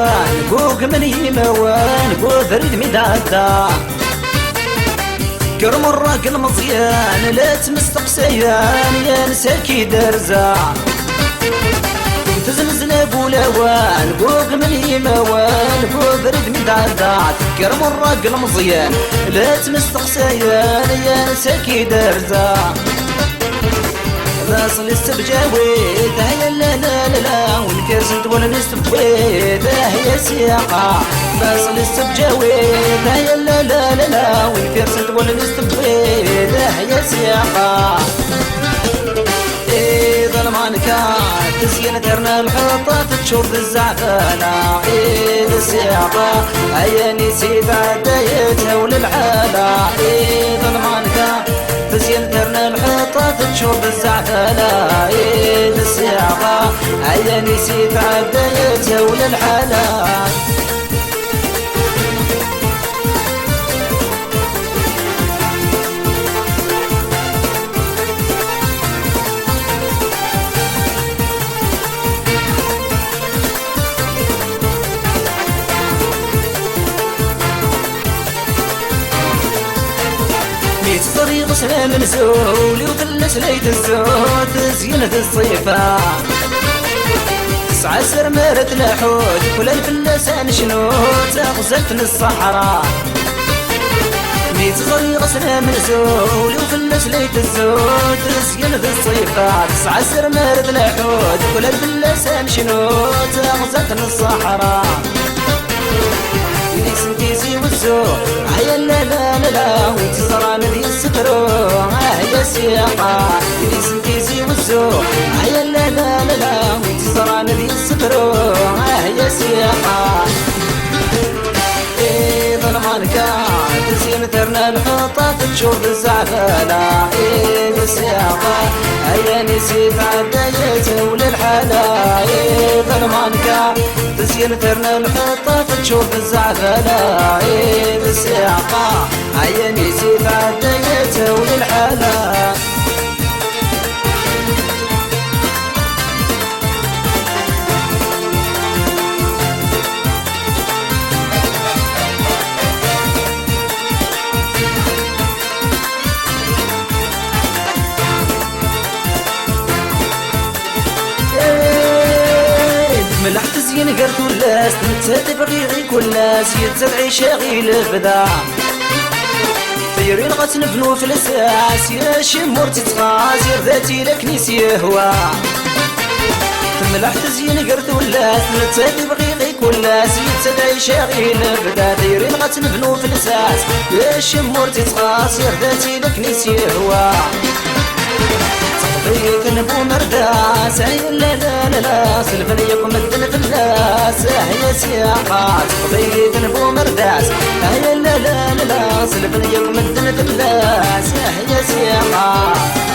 يموان قوق من يموان قوق فريد مدادا كرم الراجل مزيان لا تمستقسيان يا نساكي درزا تزمزل ابو لوان قوق من يموان قوق فريد مدادا كرم الراجل مزيان لا تمستقسيان يا نساكي درزا باصل استبجاويت هيا لا لا لا لا والكرسنت ولا نستبويت هيا سياقة باصل استبجاويت هيا لا لا لا لا والكرسنت ولا نستبويت هيا سياقة إيه ظلمانك تزين درنا الحطة تشوف الزعفانة إيه السياقة هيا نسيت عدايتها وللعالة إيه ظلمانك تزين درنا الحطة تشوف الزعفانة ايد السياقة هيا نسيت عدايتها وللحالة طريق سلام نزولي وفلس ليت الزود زينة الصيفة 9 سرمرة الحوت ولا الفلسان شنوت غزلت الصحراء 100 طريق سلام نزولي وفلس ليت الزود زينة الصيفة 9 سرمرة الحوت ولا الفلسان شنوت غزلت الصحراء سنتيزي والزور هيا لا لا لا لا وانتي صرانة ذي السفرو هيا سياقة اللي سنتيزي والزور هيا لا لا لا لا وانتي صرانة ذي السفرو هيا سياقة إيه ظلمانك تزين ثرنا الحطة تشوف الزعفانة إيه السياقة هيا نسيت عدايتها وللحالة إيه ظلمانك تزين ثرنا الحطة تشوف الزعفانة إيه السياقة هيا نسيت عدايتها وللحالة ملح تزين قرت ولاس نتساتي بغيغي كلاس يتزرعي شاغي لفدا طيرين غتنبنو في الاساس يا شمور تتغاز يرذاتي لك نيسي يهوى ملح تزين قرت ولاس نتساتي بغيغي كلاس يتزرعي شاغي لفدا طيرين غتنبنو في الاساس يا شمور تتغاز يرذاتي لك نيسي يهوى بيك نبو مرداس هيا لا لا لا لا سلفني يكون مدن في الناس هيا سياقات بيك نبو مرداس هيا لا لا لا لا سلفني يكون مدن في الناس هيا سياقات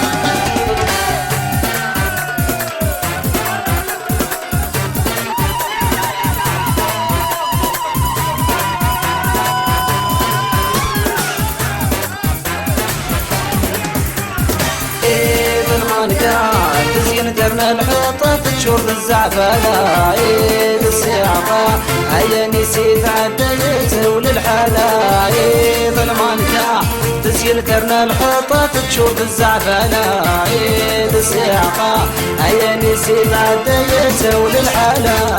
تزين درنا الحطة تشوف الزعفانة ايد السياقة هيا نسيت عدايتها وللحالة ايد المانكة تزين درنا الحطة تشوف الزعفانة ايد السياقة هيا نسيت عدايتها وللحالة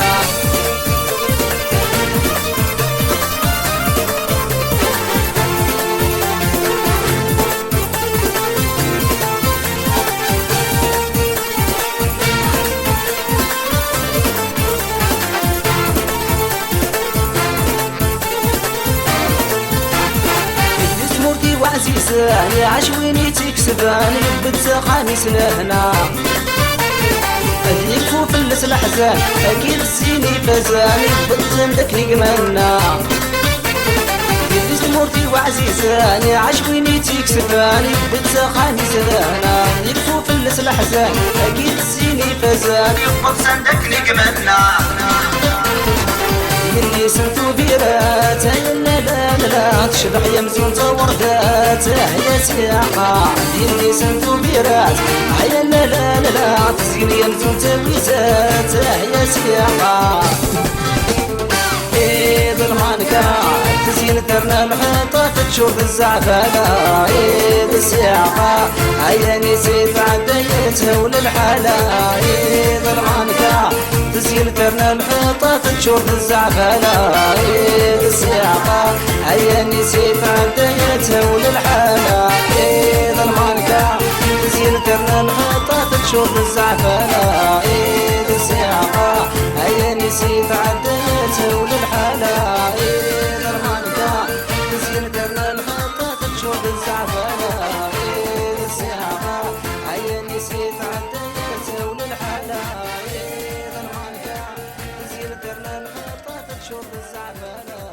عزيزاني عشويني تكسباني بدت خامس لهنا يكفو فلس الأحزان أكيد السيني فزاني بدت مدكني قمنا يديس مورتي وعزيزاني عشويني تكسباني بدت خامس لهنا يكفو فلس الأحزان أكيد السيني فزاني بدت مدكني قمنا اللي سنتو بيرات هيا لا لا لا تشبح يا مزون توردات هيا سياقة اللي سنتو بيرات هيا لا لا لا تزين يا مزون تويزات هيا سياقة المانكا تزين درنا الحيطة تشوف الزعفانة عيد السياقة هيا نسيت عديتها وللحالة عيد المانكا تزين درنا الحيطة تشوف الزعفانة عيد السياقة هيا نسيت عديتها وللحالة عيد المانكا تزين درنا الحيطة تشوف الزعفانة عيد السياقة هيا نسيت عديتها وللحالة عيد المانكا تزين درنا الحيطة تشوف الزعفانة عيد السياقة هيا نسيت عديتها وللحالة عيد المانكا تزين درنا الحيطة تشوف الزعفانة